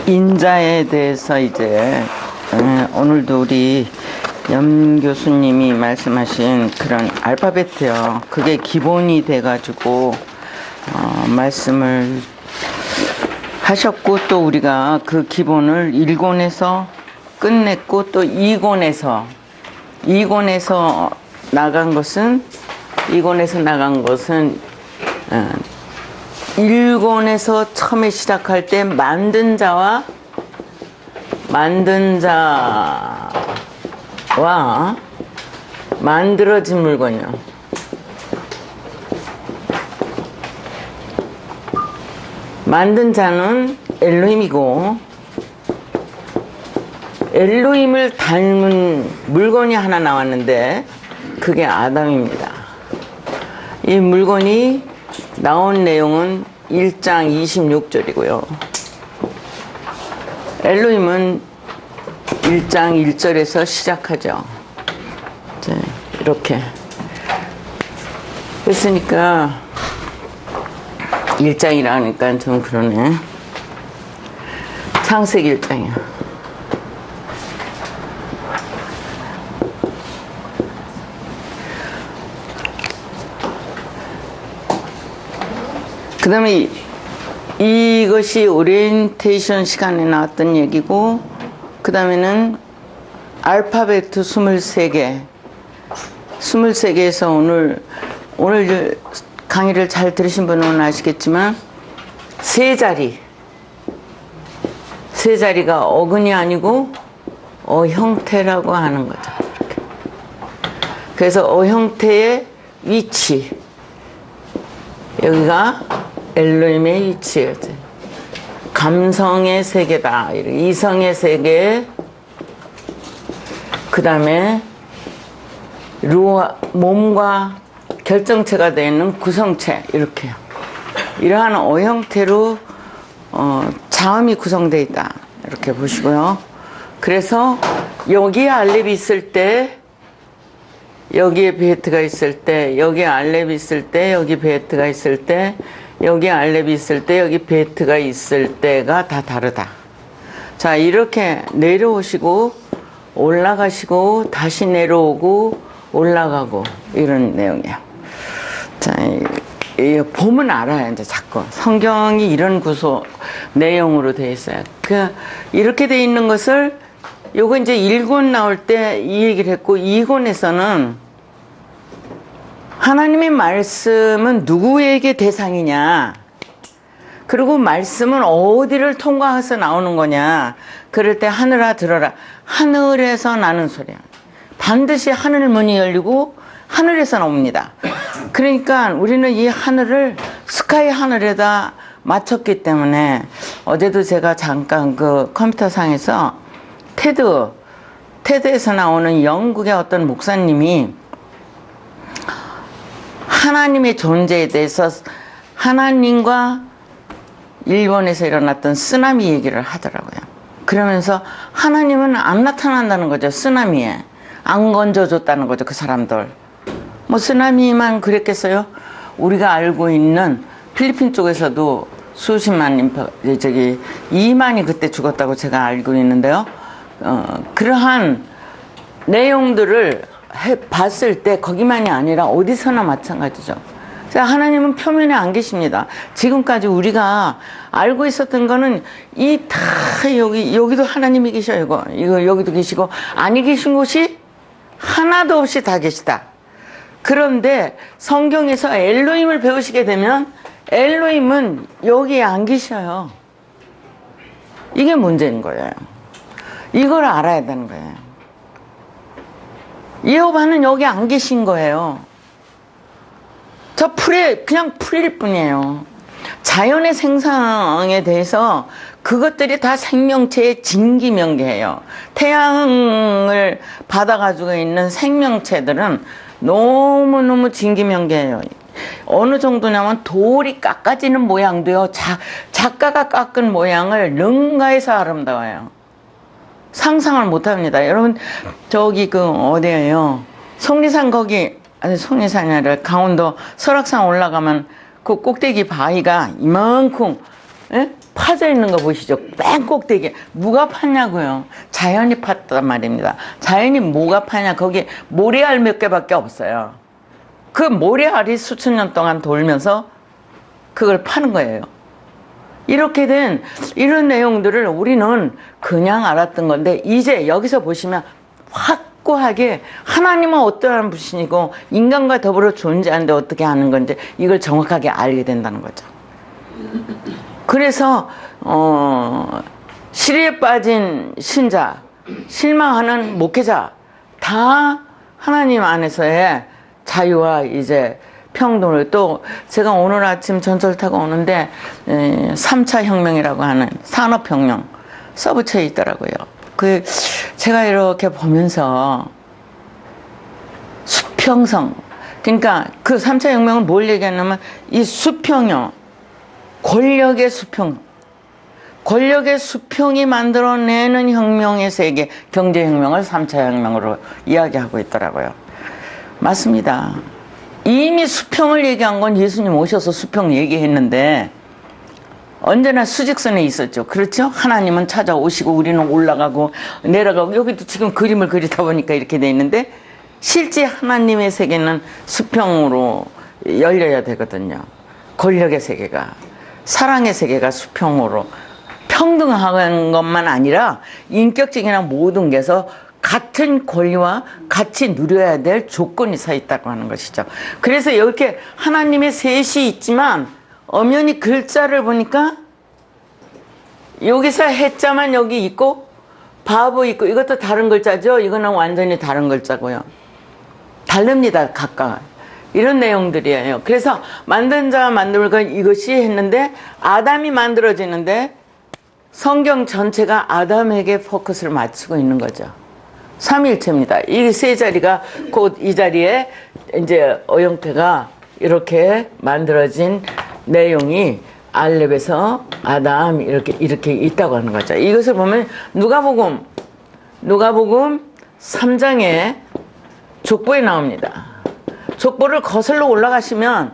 인자에 대해서 이제 오늘도 우리 염 교수님이 말씀하신 그런 알파벳이요. 그게 기본이 돼가지고 말씀을 하셨고, 또 우리가 그 기본을 1권에서 끝냈고, 또 2권에서 나간 것은 1권에서 처음에 시작할 때 만든 자와 만들어진 물건이요. 만든 자는 엘로힘이고, 엘로힘을 닮은 물건이 하나 나왔는데 그게 아담입니다. 이 물건이 나온 내용은 1장 26절이고요. 엘로힘은 1장 1절에서 시작하죠. 이렇게 했으니까 1장이라 하니까 좀 그러네. 창세기 1장이야. 그 다음에 이것이 오리엔테이션 시간에 나왔던 얘기고, 그 다음에는 알파벳 23개에서 오늘 강의를 잘 들으신 분은 아시겠지만 세 자리가 어근이 아니고 형태라고 하는 거죠. 이렇게. 그래서 형태의 위치, 여기가 엘로힘의 위치예요. 감성의 세계다. 이성의 세계, 그 다음에 몸과 결정체가 되어 있는 구성체, 이렇게요. 이러한 형태로 자음이 구성되어 있다. 이렇게 보시고요. 그래서 여기에 알렙이 있을 때, 여기에 베헤트가 있을 때, 여기에 알렙이 있을 때, 여기 베헤트가 있을 때, 여기 알렙이 있을 때, 여기 베헤트가 있을 때가 다 다르다. 자, 이렇게 내려오시고 올라가시고 다시 내려오고 올라가고 이런 내용이에요. 자, 보면 알아요. 이제 자꾸 성경이 이런 구조 내용으로 되어 있어요. 이렇게 되어 있는 것을 요거 이제 1권 나올 때 이 얘기를 했고, 2권에서는 하나님의 말씀은 누구에게 대상이냐, 그리고 말씀은 어디를 통과해서 나오는 거냐. 그럴 때 하늘아 들어라. 하늘에서 나는 소리야. 반드시 하늘 문이 열리고 하늘에서 나옵니다. 그러니까 우리는 이 하늘을 스카이 하늘에다 맞췄기 때문에, 어제도 제가 잠깐 그 컴퓨터상에서 테드에서 나오는 영국의 어떤 목사님이 하나님의 존재에 대해서, 하나님과 일본에서 일어났던 쓰나미 얘기를 하더라고요. 그러면서 하나님은 안 나타난다는 거죠. 쓰나미에 안 건져줬다는 거죠. 그 사람들 뭐 쓰나미만 그랬겠어요? 우리가 알고 있는 필리핀 쪽에서도 수십만 2만이 그때 죽었다고 제가 알고 있는데요. 그러한 내용들을 봤을 때 거기만이 아니라 어디서나 마찬가지죠. 하나님은 표면에 안 계십니다. 지금까지 우리가 알고 있었던 거는 여기도 하나님이 계셔요. 이거 여기도 계시고, 아니 계신 곳이 하나도 없이 다 계시다. 그런데 성경에서 엘로힘을 배우시게 되면 엘로힘은 여기에 안 계셔요. 이게 문제인 거예요. 이걸 알아야 되는 거예요. 여호와는 여기 안 계신 거예요. 그냥 풀일 뿐이에요. 자연의 생성에 대해서 그것들이 다 생명체의 진기명계예요. 태양을 받아가지고 있는 생명체들은 너무너무 진기명계예요. 어느 정도냐면 돌이 깎아지는 모양도요, 작가가 깎은 모양을 능가해서 아름다워요. 상상을 못합니다. 여러분, 저기 어디예요? 속리산 거기, 아니 속리산이 아니라 강원도 설악산 올라가면 그 꼭대기 바위가 이만큼, 예? 파져 있는 거 보시죠? 맨 꼭대기. 누가 팠냐고요? 자연이 팠단 말입니다. 자연이 뭐가 파냐? 거기 모래알 몇 개밖에 없어요. 그 모래알이 수천 년 동안 돌면서 그걸 파는 거예요. 이렇게 된 이런 내용들을 우리는 그냥 알았던 건데, 이제 여기서 보시면 확고하게 하나님은 어떠한 분이고 인간과 더불어 존재하는데 어떻게 하는 건지 이걸 정확하게 알게 된다는 거죠. 그래서 시리에 빠진 신자, 실망하는 목회자 다 하나님 안에서의 자유와 이제 평등을, 또 제가 오늘 아침 전철 타고 오는데 3차 혁명이라고 하는 산업혁명 써붙여 있더라고요. 그 제가 이렇게 보면서 수평성, 그러니까 그 3차 혁명은 뭘 얘기하냐면 이 수평이요, 권력의 수평, 권력의 수평이 만들어내는 혁명의 세계, 경제혁명을 3차 혁명으로 이야기하고 있더라고요. 맞습니다. 이미 수평을 얘기한 건 예수님 오셔서 수평 얘기했는데 언제나 수직선에 있었죠. 그렇죠? 하나님은 찾아오시고 우리는 올라가고 내려가고, 여기도 지금 그림을 그리다 보니까 이렇게 돼 있는데 실제 하나님의 세계는 수평으로 열려야 되거든요. 권력의 세계가, 사랑의 세계가 수평으로 평등한 것만 아니라 인격적인 모든 게서 같은 권리와 같이 누려야 될 조건이 서 있다고 하는 것이죠. 그래서 이렇게 하나님의 셋이 있지만 엄연히 글자를 보니까 여기서 해자만 여기 있고 바보 있고, 이것도 다른 글자죠. 이거는 완전히 다른 글자고요. 다릅니다, 각각. 이런 내용들이에요. 그래서 만든 자와 만들고 이것이 했는데 아담이 만들어지는데 성경 전체가 아담에게 포커스를 맞추고 있는 거죠. 삼위일체입니다. 이 세 자리가 곧 이 자리에 이제 어영태가 이렇게 만들어진 내용이 알렙에서 아담 이렇게 있다고 하는 거죠. 이것을 보면 누가복음 3장에 족보에 나옵니다. 족보를 거슬러 올라가시면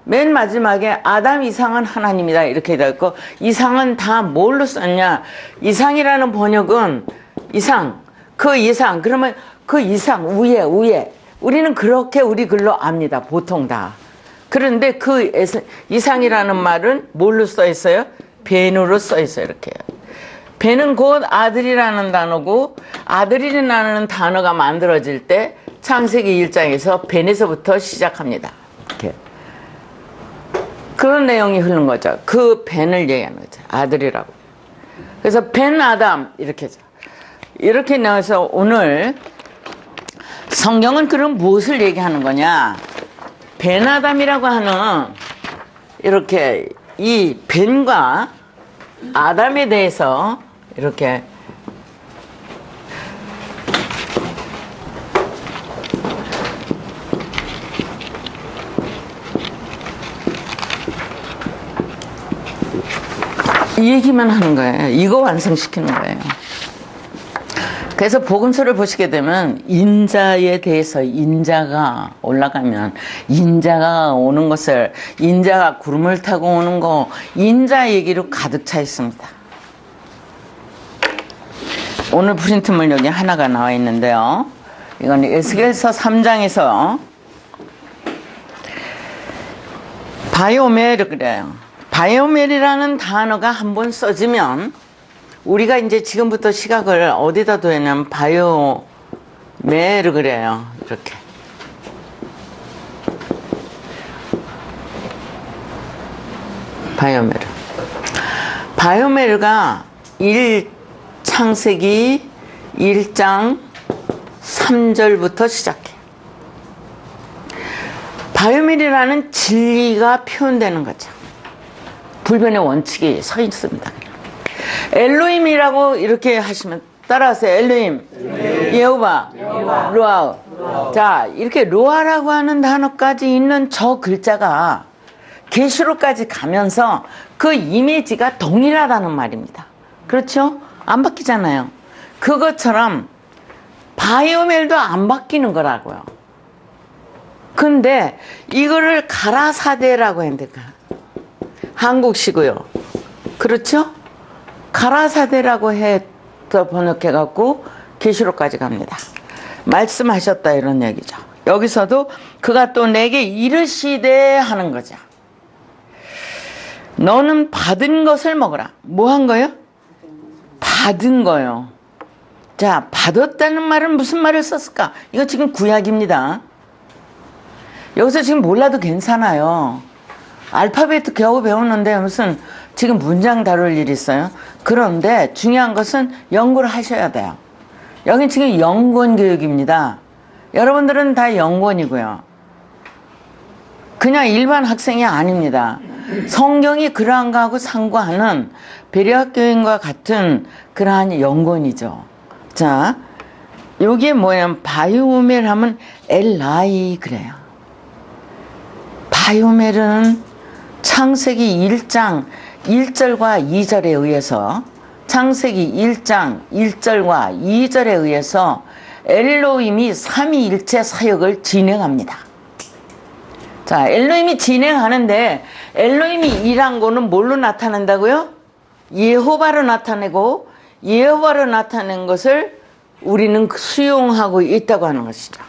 맨 마지막에 아담 이상은 하나님이다 이렇게 되어 있고, 이상은 다 뭘로 썼냐? 이상이라는 번역은 이상, 그 이상, 그러면 그 이상 위에 우리는 그렇게 우리 글로 압니다, 보통 다. 그런데 그 이상이라는 말은 뭘로 써 있어요? 벤으로 써 있어요. 이렇게. 벤은 곧 아들이라는 단어고, 아들이라는 단어가 만들어질 때 창세기 1장에서 벤에서부터 시작합니다. 이렇게. 그런 내용이 흐르는 거죠. 그 벤을 얘기하는 거죠. 아들이라고. 그래서 벤 아담 이렇게 나와서 오늘 성경은 그럼 무엇을 얘기하는 거냐? 벤 아담이라고 하는 이렇게 이 벤과 아담에 대해서 이렇게 이 얘기만 하는 거예요. 이거 완성시키는 거예요. 그래서 복음서를 보시게 되면 인자에 대해서, 인자가 올라가면 인자가 오는 것을, 인자가 구름을 타고 오는 거, 인자 얘기로 가득 차 있습니다. 오늘 프린트물 여기 하나가 나와 있는데요. 이건 에스겔서 3장에서 바이오멜을 그래요. 바이오멜이라는 단어가 한번 써지면 우리가 이제 지금부터 시각을 어디다 둬냐면 바이오멜을 그래요. 이렇게. 바이오멜가 창세기 1장 3절부터 시작해. 바이오멜이라는 진리가 표현되는 거죠. 불변의 원칙이 서 있습니다. 엘로힘이라고 이렇게 하시면 따라하세요. 엘로힘, 예호바, 루아우. 자, 이렇게 루아라고 하는 단어까지 있는 저 글자가 계시록까지 가면서 그 이미지가 동일하다는 말입니다. 그렇죠? 안 바뀌잖아요. 그것처럼 바이오멜도 안 바뀌는 거라고요. 근데 이거를 가라사대라고 했는데 한국시고요. 그렇죠? 가라사대라고 해서 번역해갖고 계시록까지 갑니다. 말씀하셨다 이런 얘기죠. 여기서도 그가 또 내게 이르시되 하는 거죠. 너는 받은 것을 먹어라. 뭐 한 거요? 받은 거요. 자, 받았다는 말은 무슨 말을 썼을까? 이거 지금 구약입니다. 여기서 지금 몰라도 괜찮아요. 알파벳 겨우 배웠는데 무슨 지금 문장 다룰 일 있어요? 그런데 중요한 것은 연구를 하셔야 돼요. 여긴 지금 연구원 교육입니다. 여러분들은 다 연구원이고요. 그냥 일반 학생이 아닙니다. 성경이 그러한 거하고 상고하는 배려학교인과 같은 그러한 연구원이죠. 자, 요게 뭐냐면 바이오멜 하면 엘라이 그래요. 바이오멜은 창세기 1장 1절과 2절에 의해서 창세기 1장 1절과 2절에 의해서 엘로힘이 삼위일체 사역을 진행합니다. 자, 엘로힘이 진행하는데 엘로힘이 일한 거는 뭘로 나타낸다고요? 예호바로 나타내고 예호바로 나타낸 것을 우리는 수용하고 있다고 하는 것이죠.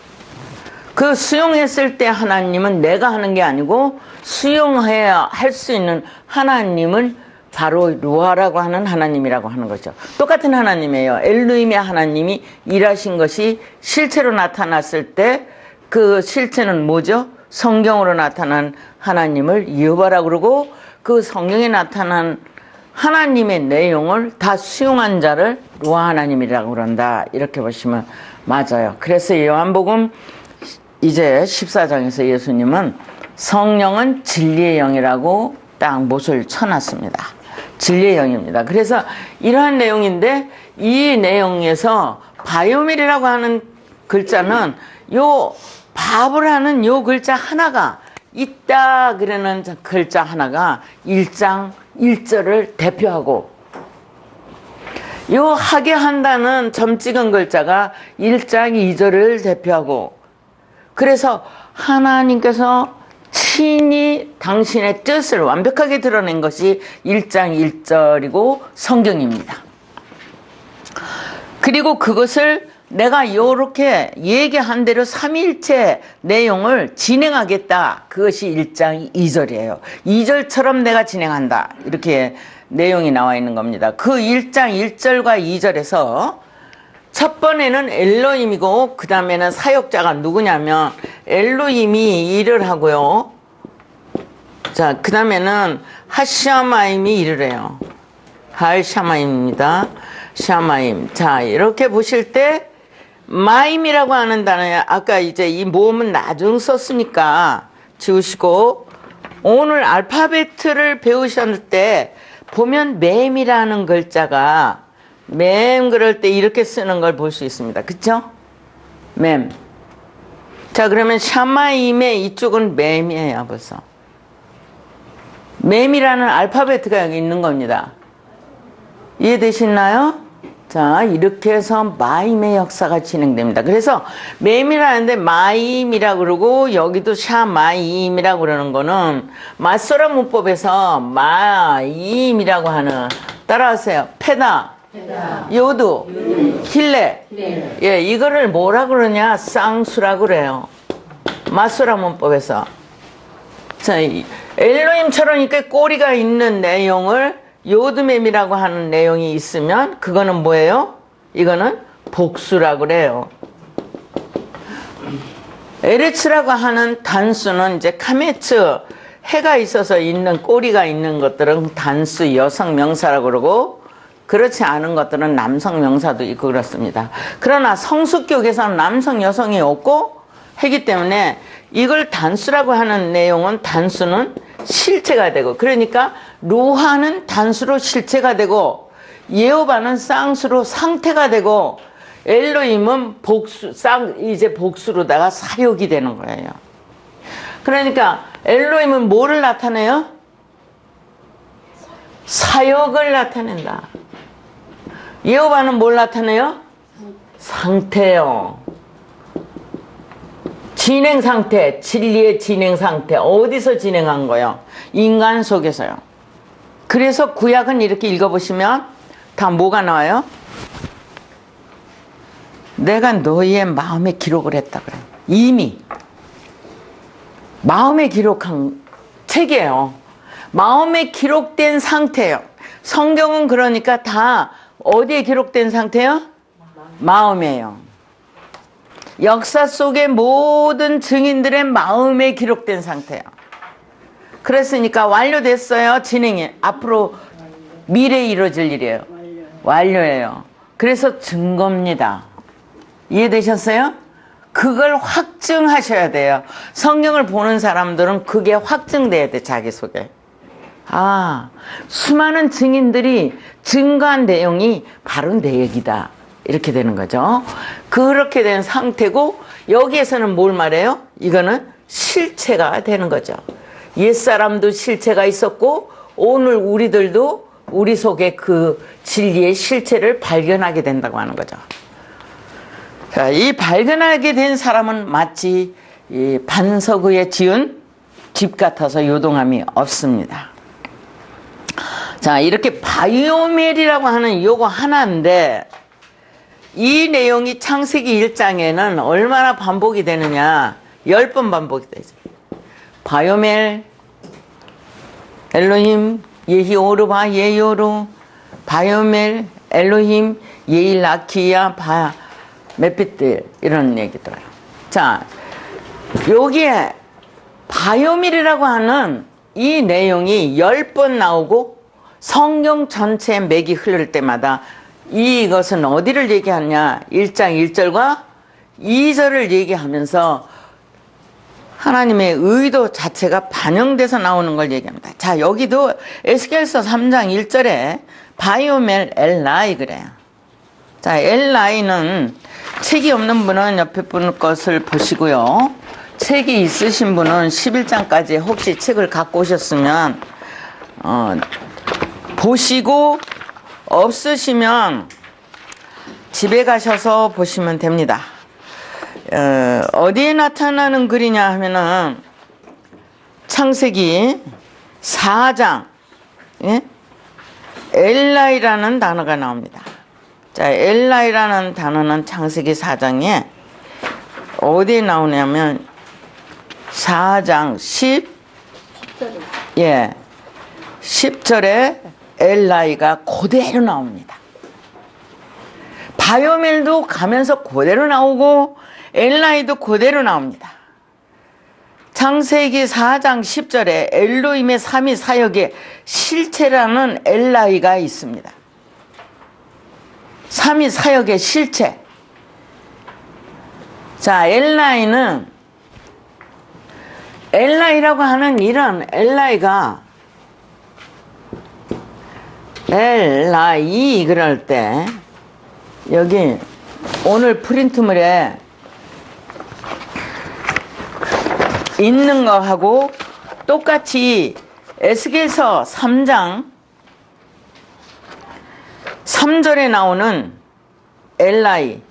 그 수용했을 때 하나님은 내가 하는 게 아니고 수용해야 할 수 있는 하나님을 바로 루아라고 하는 하나님이라고 하는 거죠. 똑같은 하나님이에요. 엘로힘의 하나님이 일하신 것이 실체로 나타났을 때 그 실체는 뭐죠? 성경으로 나타난 하나님을 여호와라고 그러고 그 성경에 나타난 하나님의 내용을 다 수용한 자를 루아 하나님이라고 그런다. 이렇게 보시면 맞아요. 그래서 요한복음 이제 14장에서 예수님은 성령은 진리의 영이라고 딱 못을 쳐놨습니다. 진리의 영입니다. 그래서 이러한 내용인데 이 내용에서 바이오멜이라고 하는 글자는 요 밥을 하는 요 글자 하나가 있다 그러는 글자 하나가 1장 1절을 대표하고 요 하게 한다는 점 찍은 글자가 1장 2절을 대표하고 그래서 하나님께서 친히 당신의 뜻을 완벽하게 드러낸 것이 1장 1절이고 성경입니다. 그리고 그것을 내가 요렇게 얘기한 대로 삼위일체 내용을 진행하겠다. 그것이 1장 2절이에요. 2절처럼 내가 진행한다. 이렇게 내용이 나와 있는 겁니다. 그 1장 1절과 2절에서 첫 번에는 엘로힘이고 그 다음에는 사역자가 누구냐면 엘로힘이 일을 하고요. 자, 그 다음에는 하샤마임이 일을 해요. 하샤마임입니다. 샤마임. 자, 이렇게 보실 때 마임이라고 하는 단어에 아까 이제 이 모음은 나중 썼으니까 지우시고 오늘 알파벳을 배우셨을 때 보면 맴이라는 글자가 맴 그럴 때 이렇게 쓰는 걸 볼 수 있습니다. 그쵸? 맴. 자, 그러면 샤마임의 이쪽은 맴이에요, 벌써. 맴이라는 알파벳가 여기 있는 겁니다. 이해되시나요? 자, 이렇게 해서 마임의 역사가 진행됩니다. 그래서 맴이라는데 마임이라고 그러고 여기도 샤마임이라고 그러는 거는 맞소라 문법에서 마임이라고 하는 따라하세요. 페다, 요두, 힐레. 예, 이거를 뭐라 그러냐? 쌍수라고 그래요. 맞소라 문법에서. 자, 엘로힘처럼 이렇게 꼬리가 있는 내용을 요드맴이라고 하는 내용이 있으면 그거는 뭐예요? 이거는 복수라고 그래요. 에레츠라고 하는 단수는 이제 카메츠 해가 있어서 있는 꼬리가 있는 것들은 단수 여성 명사라고 그러고 그렇지 않은 것들은 남성 명사도 있고 그렇습니다. 그러나 성수격에서는 남성 여성이 없고 하기 때문에 이걸 단수라고 하는 내용은 단수는 실체가 되고 그러니까 루하는 단수로 실체가 되고 예호바는 쌍수로 상태가 되고 엘로힘은 복수 이제 복수로다가 사역이 되는 거예요. 그러니까 엘로힘은 뭐를 나타내요? 사역을 나타낸다. 예호바는 뭘 나타내요? 상태요. 진행 상태, 진리의 진행 상태. 어디서 진행한 거요? 인간 속에서요. 그래서 구약은 이렇게 읽어보시면 다 뭐가 나와요? 내가 너희의 마음에 기록을 했다 그래요. 이미 마음에 기록한 책이에요. 마음에 기록된 상태예요. 성경은 그러니까 다 어디에 기록된 상태예요? 마음이에요. 역사 속의 모든 증인들의 마음에 기록된 상태예요. 그랬으니까 완료됐어요. 진행이 앞으로 미래에 이루어질 일이에요. 완료예요. 그래서 증거입니다. 이해되셨어요? 그걸 확증하셔야 돼요. 성경을 보는 사람들은 그게 확증돼야 돼. 자기 속에. 아, 수많은 증인들이 증거한 내용이 바로 내 얘기다. 이렇게 되는 거죠. 그렇게 된 상태고 여기에서는 뭘 말해요? 이거는 실체가 되는 거죠. 옛사람도 실체가 있었고 오늘 우리들도 우리 속에 그 진리의 실체를 발견하게 된다고 하는 거죠. 자, 이 발견하게 된 사람은 마치 이 반석 위에 지은 집 같아서 요동함이 없습니다. 자, 이렇게 바이오멜이라고 하는 요거 하나인데 이 내용이 창세기 1장에는 얼마나 반복이 되느냐? 10번 반복이 되죠. 바이오멜, 엘로힘, 예히오르바, 예히오르, 바이오멜, 엘로힘, 예일라키야, 메피들 이런 얘기들어요. 자, 여기에 바이오멜이라고 하는 이 내용이 10번 나오고 성경 전체에 맥이 흐를 때마다 이것은 어디를 얘기하냐? 1장 1절과 2절을 얘기하면서 하나님의 의도 자체가 반영돼서 나오는 걸 얘기합니다. 자, 여기도 에스겔서 3장 1절에 바이오멜 엘라이 그래요. 자, 엘라이는 책이 없는 분은 옆에 분 것을 보시고요. 책이 있으신 분은 11장까지 혹시 책을 갖고 오셨으면 보시고 없으시면 집에 가셔서 보시면 됩니다. 어디에 나타나는 글이냐 하면은 창세기 4장 예? 엘라이라는 단어가 나옵니다. 자, 엘라이라는 단어는 창세기 4장에 어디에 나오냐면 4장 10절에 엘라이가 그대로 나옵니다. 바이오멜도 가면서 그대로 나오고 엘라이도 그대로 나옵니다. 창세기 4장 10절에 엘로힘의 삼위 사역의 실체라는 엘라이가 있습니다. 삼위 사역의 실체. 자, 엘라이는 엘라이라고 하는 이런 엘라이가 엘라이 그럴 때 여기 오늘 프린트물에 있는 거하고 똑같이 에스겔서 3장 3절에 나오는 엘라이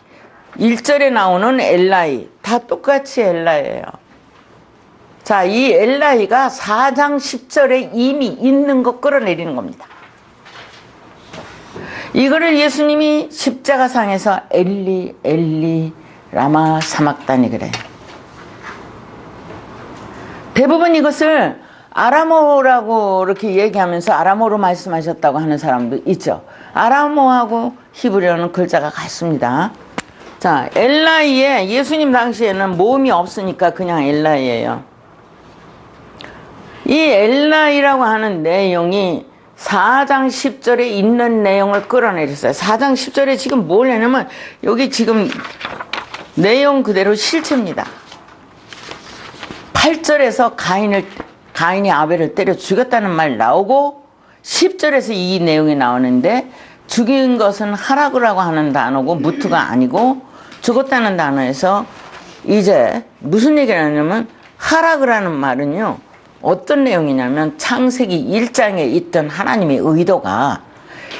1절에 나오는 엘라이 다 똑같이 엘라이예요. 자, 이 엘라이가 4장 10절에 이미 있는 거 끌어내리는 겁니다. 이거를 예수님이 십자가상에서 엘리 엘리 라마 사막다니 그래요. 대부분 이것을 아람어라고 이렇게 얘기하면서 아람어로 말씀하셨다고 하는 사람도 있죠. 아람어하고 히브리어는 글자가 같습니다. 자, 엘라이에 예수님 당시에는 모음이 없으니까 그냥 엘라이예요. 이 엘라이라고 하는 내용이 4장 10절에 있는 내용을 끌어내렸어요. 4장 10절에 지금 뭘 했냐면 여기 지금 내용 그대로 실체입니다. 8절에서 가인이 아벨을 때려 죽였다는 말 나오고 10절에서 이 내용이 나오는데 죽인 것은 하라그라고 하는 단어고 무트가 아니고 죽었다는 단어에서 이제 무슨 얘기를 하냐면 하라그라는 말은요 어떤 내용이냐면 창세기 1장에 있던 하나님의 의도가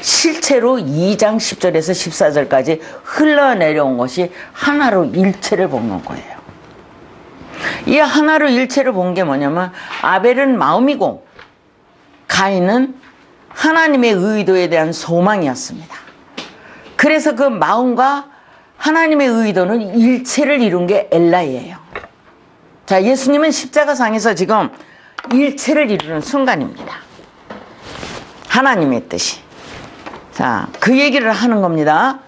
실체로 2장 10절에서 14절까지 흘러내려온 것이 하나로 일체를 보는 거예요. 이 하나로 일체를 본 게 뭐냐면 아벨은 마음이고 가인은 하나님의 의도에 대한 소망이었습니다. 그래서 그 마음과 하나님의 의도는 일체를 이룬 게 엘라이예요. 자, 예수님은 십자가상에서 지금 일체를 이루는 순간입니다. 하나님의 뜻이. 자, 그 얘기를 하는 겁니다.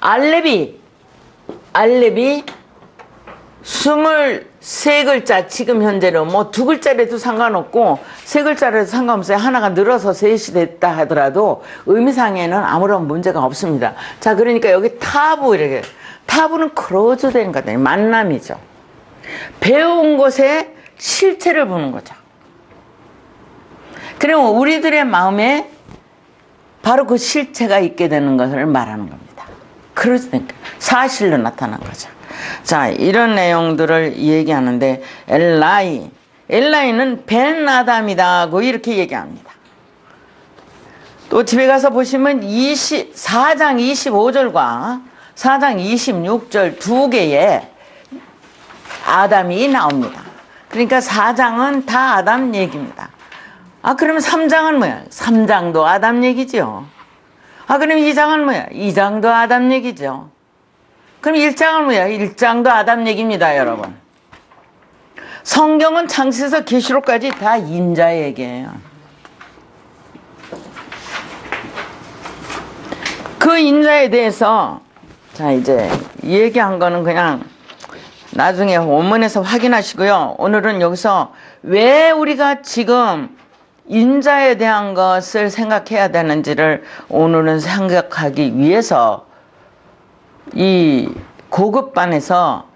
알렙이 23글자, 지금 현재는 뭐 2글자라도 상관없고 3글자라도 상관없어요. 하나가 늘어서 셋이 됐다 하더라도 의미상에는 아무런 문제가 없습니다. 자, 그러니까 여기 타부, 이렇게. 타부는 크로즈 되는 거거든요. 만남이죠. 배운 것에 실체를 보는 거죠. 그리고 우리들의 마음에 바로 그 실체가 있게 되는 것을 말하는 겁니다. 그러니까 사실로 나타난 거죠. 자, 이런 내용들을 얘기하는데 엘라이는 벤 아담이다고 이렇게 얘기합니다. 또 집에 가서 보시면 4장 25절과 4장 26절 두 개의 아담이 나옵니다. 그러니까 4장은 다 아담 얘기입니다. 아, 그러면 3장은 뭐야? 3장도 아담 얘기죠. 아, 그럼 2장은 뭐야? 2장도 아담 얘기죠. 그럼 1장은 뭐야? 1장도 아담 얘기입니다, 여러분. 성경은 창세에서 계시록까지 다 인자 얘기예요. 그 인자에 대해서 자, 이제 얘기한 거는 그냥 나중에 원문에서 확인하시고요. 오늘은 여기서 왜 우리가 지금 인자에 대한 것을 생각해야 되는지를 오늘은 생각하기 위해서 이 고급반에서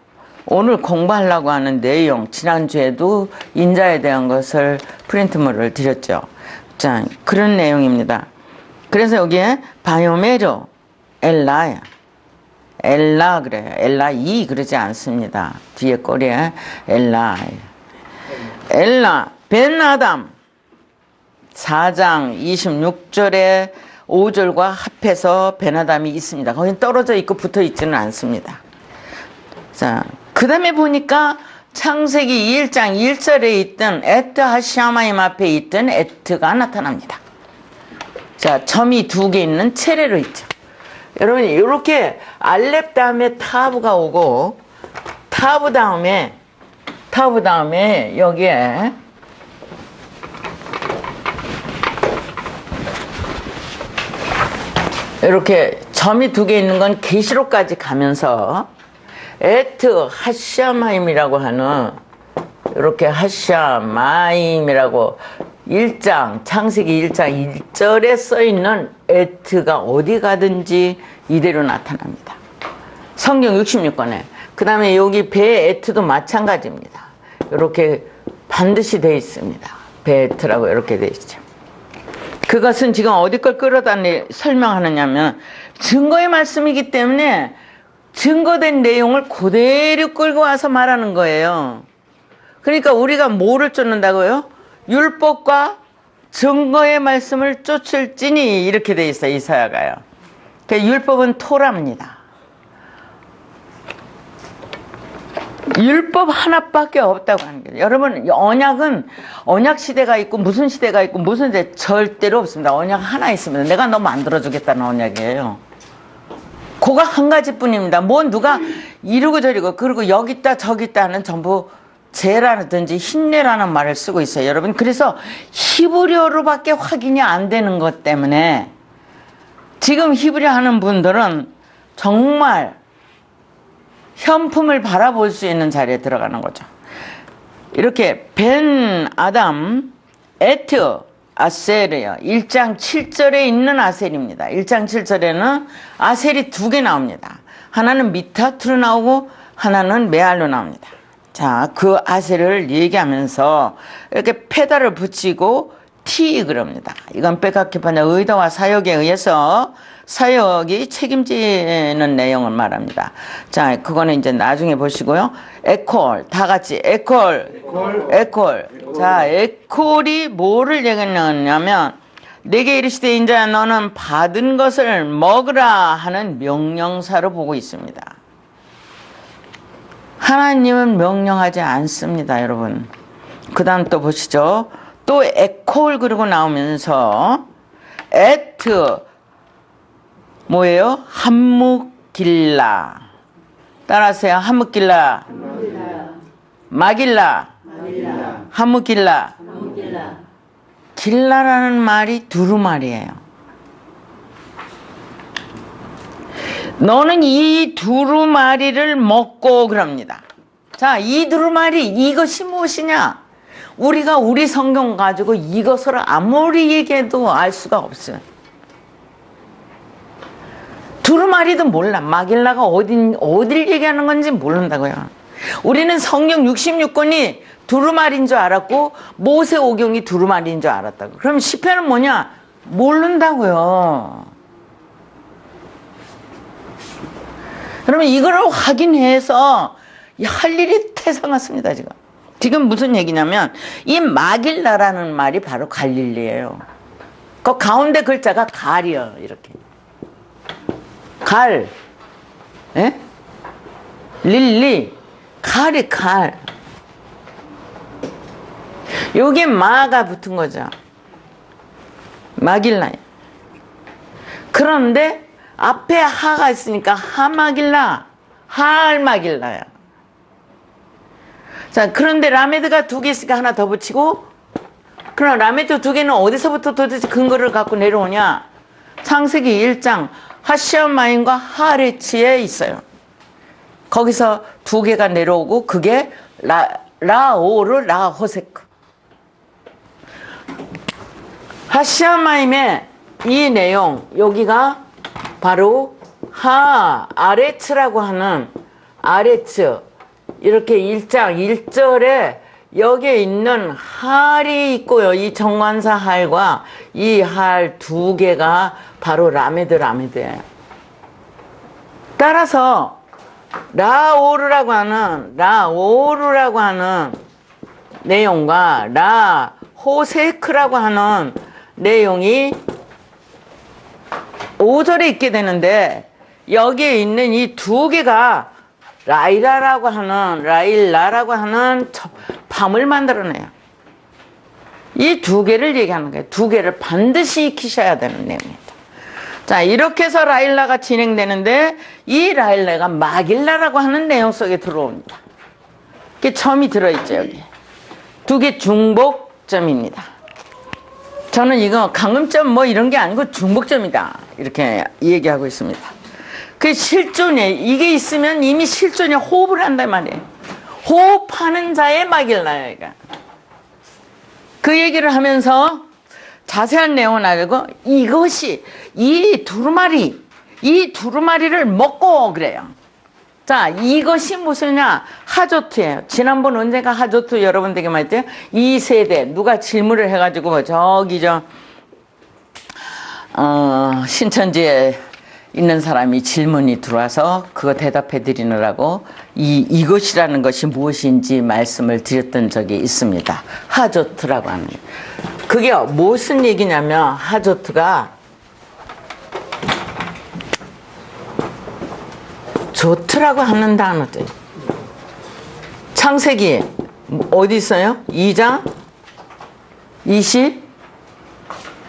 오늘 공부하려고 하는 내용, 지난주에도 인자에 대한 것을 프린트물을 드렸죠. 자, 그런 내용입니다. 그래서 여기에 바요메르 엘라 그래요. 엘라이 그러지 않습니다. 뒤에 꼬리에 엘라 벤 아담 4장 26절에 5절과 합해서 벤 아담이 있습니다. 거긴 떨어져 있고 붙어 있지는 않습니다. 자, 그 다음에 보니까 창세기 1장 1절에 있던 에트 하시아마임 앞에 있던 에트가 나타납니다. 자, 점이 2개 있는 체레로 있죠. 여러분, 이렇게 알렙 다음에 타부가 오고 타부 다음에 여기에 이렇게 점이 2개 있는 건 계시록까지 가면서 에트 하샤마임이라고 하는 이렇게 하샤마임이라고 1장 창세기 1장 1절에 써있는 에트가 어디 가든지 이대로 나타납니다. 성경 66권에. 그 다음에 여기 배 에트도 마찬가지입니다. 이렇게 반드시 되어 있습니다. 배 에트라고 이렇게 되어 있죠. 그것은 지금 어디 걸 끌어다 설명하느냐면 증거의 말씀이기 때문에 증거된 내용을 그대로 끌고 와서 말하는 거예요. 그러니까 우리가 뭐를 쫓는다고요? 율법과 증거의 말씀을 쫓을지니 이렇게 돼 있어요. 이사야가요. 그러니까 율법은 토라입니다. 율법 하나밖에 없다고 하는 거예요. 여러분, 언약은 언약 시대가 있고 무슨 시대가 있고 무슨 시대 절대로 없습니다. 언약 하나 있습니다. 내가 너 만들어주겠다는 언약이에요. 그거 한 가지뿐입니다. 뭐 누가 이러고 저러고 그리고 여기 있다 저기 있다 하는 전부 죄라든지 흰내라는 말을 쓰고 있어요. 여러분, 그래서 히브리어로밖에 확인이 안 되는 것 때문에 지금 히브리어 하는 분들은 정말 현품을 바라볼 수 있는 자리에 들어가는 거죠. 이렇게 벤 아담 에트 아셀이요. 1장 7절에 있는 아셀입니다. 1장 7절에는 아셀이 2개 나옵니다. 하나는 미타트로 나오고 하나는 메알로 나옵니다. 자, 그 아셀을 얘기하면서 이렇게 페달을 붙이고 티 그럽니다. 이건 백학기판의 의도와 사역에 의해서 사역이 책임지는 내용을 말합니다. 자, 그거는 이제 나중에 보시고요. 에콜, 다 같이 에콜. 자, 에콜이 뭐를 얘기하냐면 내게 이르시되 인자야 너는 받은 것을 먹으라 하는 명령사로 보고 있습니다. 하나님은 명령하지 않습니다, 여러분. 그 다음 또 보시죠. 또 에콜 그러고 나오면서 에트 뭐예요? 함묵길라. 따라하세요. 함묵길라. 마길라. 함묵길라. 길라라는 말이 두루마리예요. 너는 이 두루마리를 먹고 그럽니다. 자, 이 두루마리 이것이 무엇이냐? 우리가 우리 성경 가지고 이것을 아무리 얘기해도 알 수가 없어요. 두루마리도 몰라. 마길라가 어딜 얘기하는 건지 모른다고요. 우리는 성경 66권이 두루마리인 줄 알았고 모세오경이 두루마리인 줄 알았다고. 그럼 시편은 뭐냐? 모른다고요. 그러면 이거를 확인해서 할 일이 태상같습니다. 지금 무슨 얘기냐면 이 마길라라는 말이 바로 갈릴리예요. 그 가운데 글자가 갈이요. 이렇게 갈, 예? 릴리, 갈이 갈. 요게 마가 붙은 거죠. 마길라예요. 그런데 앞에 하가 있으니까 하마길라, 하알마길라야. 자, 그런데 라메드가 두 개 있으니까 하나 더 붙이고, 그럼 라메드 두 개는 어디서부터 도대체 근거를 갖고 내려오냐? 창세기 1장 하시아마임과 하레치에 있어요. 거기서 두 개가 내려오고 그게 라오르 라호세크. 하시아마임의 이 내용, 여기가 바로 아레츠라고 하는 아레츠, 이렇게 1장 1절에 여기에 있는 할이 있고요. 이 정관사 할과 이 할 두 개가 바로 라메드예요. 따라서 라오르라고 하는 내용과 라호세크라고 하는 내용이 5절에 있게 되는데 여기에 있는 이 두 개가 라일라라고 하는 밤을 만들어내요. 이 두 개를 얘기하는 거예요. 두 개를 반드시 익히셔야 되는 내용입니다. 자, 이렇게 해서 라일라가 진행되는데 이 라일라가 마길라라고 하는 내용 속에 들어옵니다. 이렇게 점이 들어있죠. 여기 두 개 중복점입니다. 저는 이거 강음점 뭐 이런 게 아니고 중복점이다 이렇게 얘기하고 있습니다. 그 실존에 이게 있으면 이미 실존에 호흡을 한단 말이에요. 호흡하는 자의 마길라예요. 이거. 그 얘기를 하면서 자세한 내용은 알고 이것이 이 두루마리를 먹고 그래요. 자, 이것이 무엇이냐? 하조트예요. 지난번 언젠가 하조트 여러분들에게 말했죠. 이 세대 누가 질문을 해가지고 저기 신천지에 있는 사람이 질문이 들어와서 그거 대답해 드리느라고 이것이라는 것이 무엇인지 말씀을 드렸던 적이 있습니다. 하조트라고 하는. 그게 무슨 얘기냐면 하조트가 조트라고 하는 단어들. 창세기 어디 있어요? 2장 20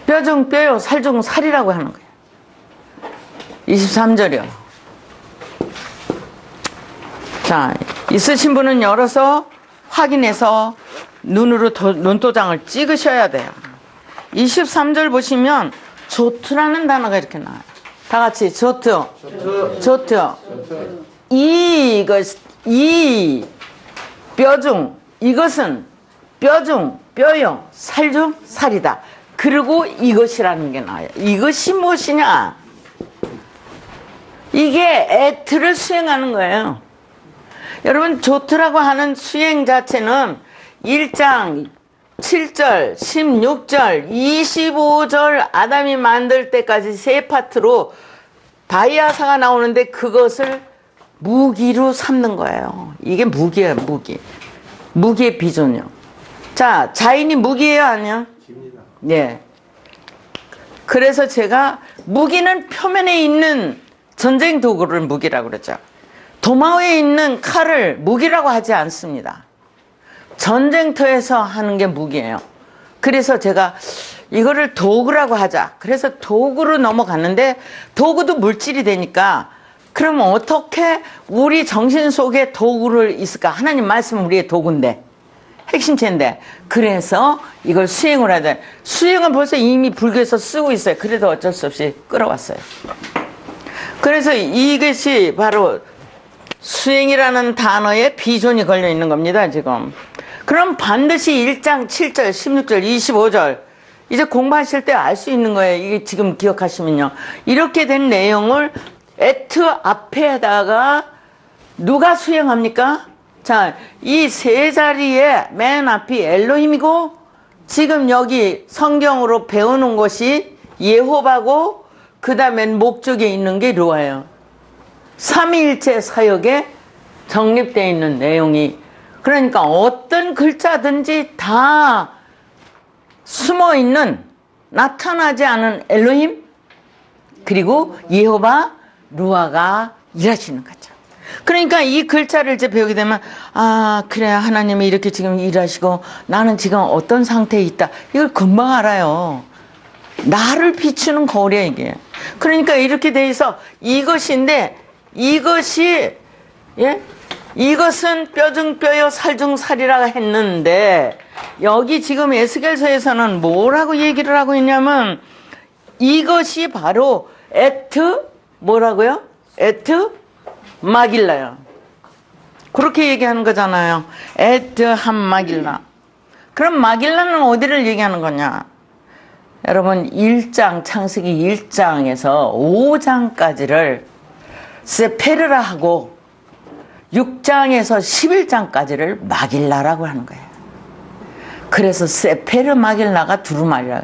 뼈중 뼈요 살중 살이라고 하는 거예요. 23절이요. 자, 있으신 분은 열어서 확인해서 눈으로 눈도장을 찍으셔야 돼요. 23절 보시면 조트라는 단어가 이렇게 나와요. 다 같이 조트. 이 뼈중, 이것은 뼈중 뼈요 살중 살이다. 그리고 이것이라는 게 나와요. 이것이 무엇이냐? 이게 에트를 수행하는 거예요. 여러분, 조트라고 하는 수행 자체는 1장 7절, 16절, 25절 아담이 만들 때까지 세 파트로 다이아사가 나오는데 그것을 무기로 삼는 거예요. 이게 무기예요, 무기. 무기의 비전이요. 자, 자인이 무기예요, 아니요? 네. 그래서 제가 무기는 표면에 있는 전쟁 도구를 무기라고 그러죠. 도마에 있는 칼을 무기라고 하지 않습니다. 전쟁터에서 하는 게 무기예요. 그래서 제가 이거를 도구라고 하자. 그래서 도구로 넘어갔는데 도구도 물질이 되니까 그러면 어떻게 우리 정신 속에 도구를 있을까? 하나님 말씀은 우리의 도구인데 핵심체인데 그래서 이걸 수행을 하자. 수행은 벌써 이미 불교에서 쓰고 있어요. 그래도 어쩔 수 없이 끌어왔어요. 그래서 이것이 바로 수행이라는 단어에 비존이 걸려 있는 겁니다, 지금. 그럼 반드시 1장 7절, 16절, 25절 이제 공부하실 때 알 수 있는 거예요. 이게 지금 기억하시면요. 이렇게 된 내용을 에트 앞에다가 누가 수행합니까? 자, 이 세 자리에 맨 앞이 엘로힘이고 지금 여기 성경으로 배우는 것이 예호바고 그 다음엔 목적에 있는 게 르와예요. 삼위일체 사역에 정립되어 있는 내용이 그러니까 어떤 글자든지 다 숨어있는 나타나지 않은 엘로힘 그리고 예호바 르와가 일하시는 거죠. 그러니까 이 글자를 이제 배우게 되면 아 그래 하나님이 이렇게 지금 일하시고 나는 지금 어떤 상태에 있다 이걸 금방 알아요. 나를 비추는 거울이야 이게. 그러니까 이렇게 돼 있어 이것인데 이것이 예? 이것은 뼈중 뼈요 살중 살이라 했는데 여기 지금 에스겔서에서는 뭐라고 얘기를 하고 있냐면 이것이 바로 에트 뭐라고요? 에트 마길라요. 그렇게 얘기하는 거잖아요. 에트 한 마길라. 그럼 마길라는 어디를 얘기하는 거냐? 여러분 1장 창세기 1장에서 5장까지를 세페르라 하고 6장에서 11장까지를 마길라라고 하는 거예요. 그래서 세페르 마길라가 두루마리라.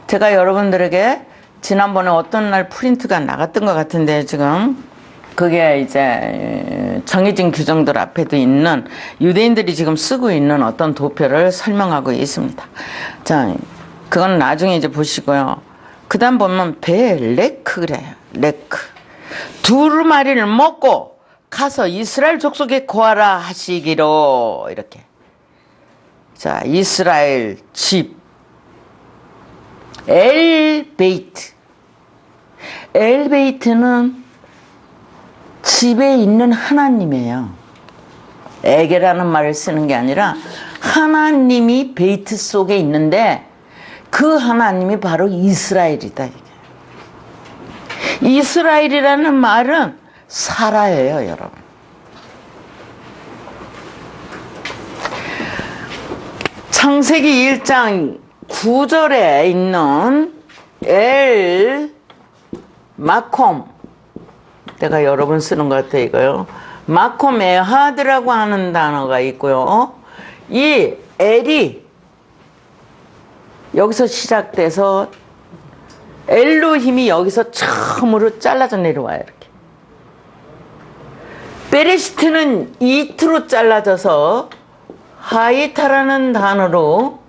제가 여러분들에게 지난번에 어떤 날 프린트가 나갔던 것 같은데 지금 그게 이제 정해진 규정들 앞에도 있는 유대인들이 지금 쓰고 있는 어떤 도표를 설명하고 있습니다. 자, 그건 나중에 이제 보시고요. 그 다음 보면 베레크 그래요. 레크. 두루마리를 먹고 가서 이스라엘 족속에 거하라 하시기로 이렇게. 자, 이스라엘 집 엘베이트. 엘베이트는 집에 있는 하나님이에요. 에게라는 말을 쓰는 게 아니라 하나님이 베이트 속에 있는데 그 하나님이 바로 이스라엘이다. 이게. 이스라엘이라는 말은 사라예요, 여러분. 창세기 1장 9절에 있는 엘 마콤 내가 여러 번 쓰는 것 같아요, 이거요. 마콤 에하드라고 하는 단어가 있고요. 이 엘이 여기서 시작돼서 엘로힘이 여기서 처음으로 잘라져 내려와요. 이렇게. 베레시트는 이트로 잘라져서 하이타라는 단어로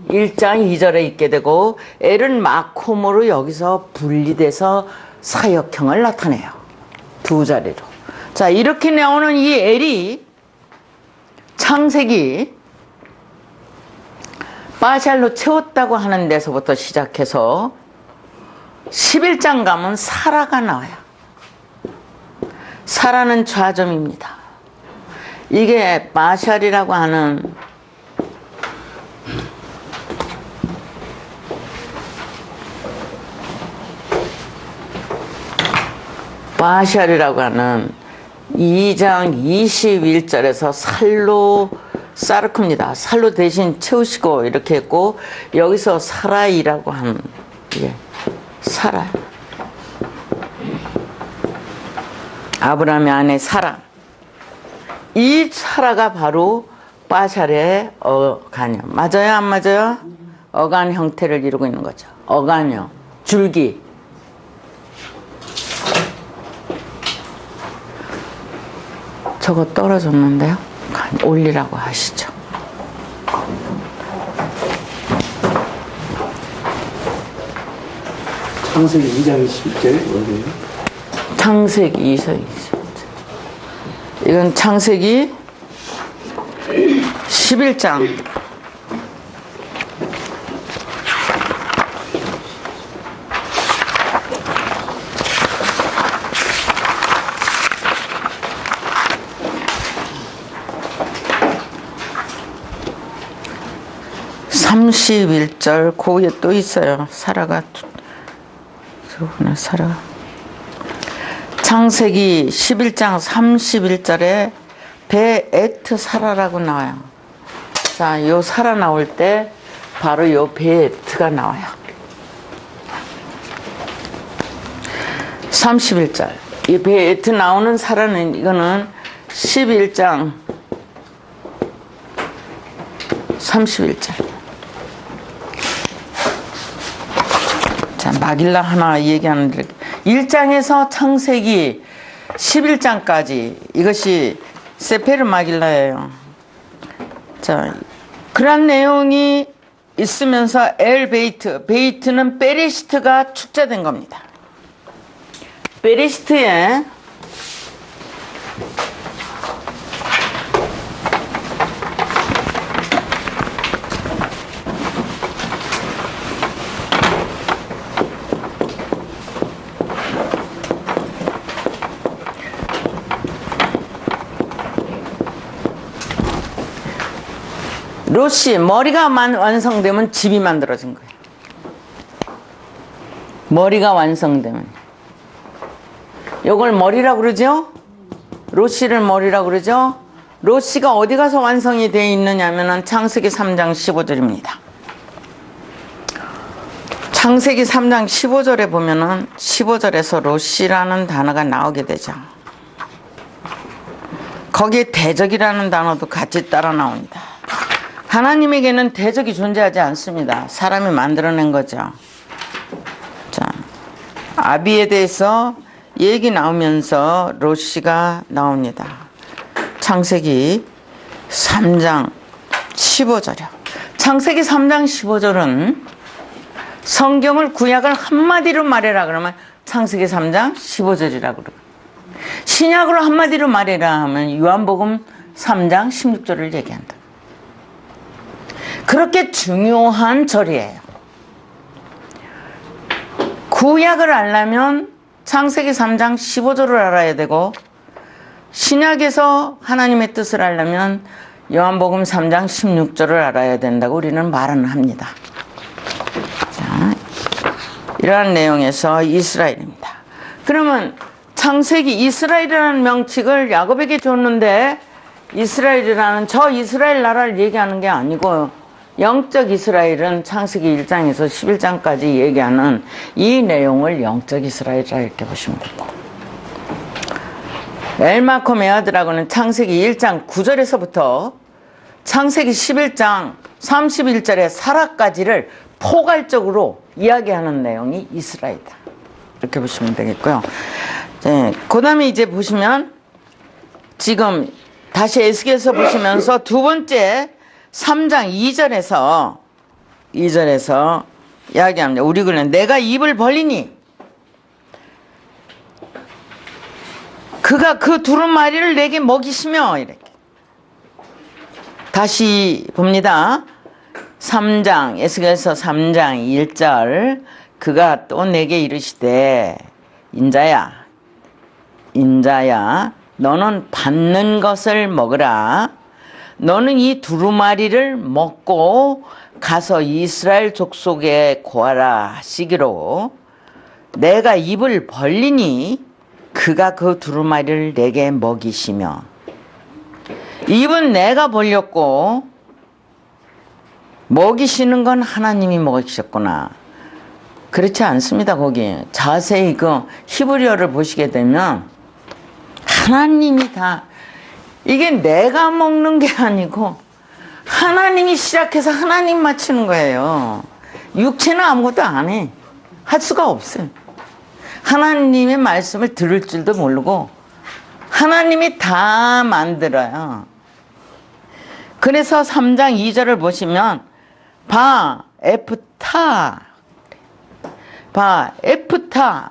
1장 2절에 있게 되고 엘은 마콤으로 여기서 분리돼서 사역형을 나타내요. 두 자리로. 자, 이렇게 나오는 이 엘이 창세기 바샬로 채웠다고 하는 데서부터 시작해서 11장 가면 사라가 나와요. 사라는 좌점입니다. 이게 바샬이라고 하는 바샬이라고 하는 2장 21절에서 살로 사르크입니다. 살로 대신 채우시고 이렇게 했고 여기서 사라이라고 하는 예, 사라 아브라함의 아내 사라 이 사라가 바로 바샬의 어간이요. 맞아요? 안 맞아요? 어간 형태를 이루고 있는 거죠. 어간이요. 줄기 저거 떨어졌는데요. 올리라고 하시죠. 창세기 2장 20절 어디예요? 창세기 2장 20절. 이건 창세기 11장 31절 그 위에 또 있어요. 사라가 저구나 사라. 창세기 11장 31절에 베에트 사라라고 나와요. 자, 요 사라 나올 때 바로 요 베에트가 나와요. 31절. 이 베에트 나오는 사라는 이거는 11장 31절. 자, 마길라 하나 얘기하는데 1장에서 창세기 11장까지 이것이 세페르 마길라예요. 자, 그런 내용이 있으면서 엘베이트, 베이트는 베레시트가 축제된 겁니다. 베레시트에 로시 머리가 완성되면 집이 만들어진 거예요. 머리가 완성되면 요걸 머리라고 그러죠? 로시를 머리라고 그러죠? 로시가 어디 가서 완성이 되어 있느냐면은 창세기 3장 15절입니다. 창세기 3장 15절에 보면은 15절에서 로시라는 단어가 나오게 되죠. 거기에 대적이라는 단어도 같이 따라 나옵니다. 하나님에게는 대적이 존재하지 않습니다. 사람이 만들어낸 거죠. 자, 아비에 대해서 얘기 나오면서 로시가 나옵니다. 창세기 3장 15절이요. 창세기 3장 15절은 성경을 구약을 한마디로 말해라 그러면 창세기 3장 15절이라고 그러고, 신약으로 한마디로 말해라 하면 요한복음 3장 16절을 얘기한다. 그렇게 중요한 절이에요. 구약을 알려면 창세기 3장 15절을 알아야 되고, 신약에서 하나님의 뜻을 알려면 요한복음 3장 16절을 알아야 된다고 우리는 말은 합니다. 자, 이러한 내용에서 이스라엘입니다. 그러면 창세기 이스라엘이라는 명칭을 야곱에게 줬는데, 이스라엘이라는 저 이스라엘 나라를 얘기하는 게 아니고 영적 이스라엘은 창세기 1장에서 11장까지 얘기하는 이 내용을 영적 이스라엘이라 이렇게 보시면 됩니다. 엘마콤의 아들하고는 창세기 1장 9절에서부터 창세기 11장 31절의 사라까지를 포괄적으로 이야기하는 내용이 이스라엘이다. 이렇게 보시면 되겠고요. 네, 그 다음에 이제 보시면 지금 다시 에스겔서 보시면서 두 번째 3장 2절에서 이야기합니다. 우리 그는 내가 입을 벌리니 그가 그 두루마리를 내게 먹이시며, 이렇게 다시 봅니다. 3장 에스겔서 3장 1절 그가 또 내게 이르시되 인자야 너는 받는 것을 먹으라. 너는 이 두루마리를 먹고 가서 이스라엘 족속에 고하라 하시기로 내가 입을 벌리니 그가 그 두루마리를 내게 먹이시며. 입은 내가 벌렸고 먹이시는 건 하나님이 먹이셨구나. 그렇지 않습니다. 거기 자세히 그 히브리어를 보시게 되면 하나님이 다, 이게 내가 먹는 게 아니고 하나님이 시작해서 하나님 마치는 거예요. 육체는 아무것도 안 해. 할 수가 없어요. 하나님의 말씀을 들을 줄도 모르고 하나님이 다 만들어요. 그래서 3장 2절을 보시면 에프타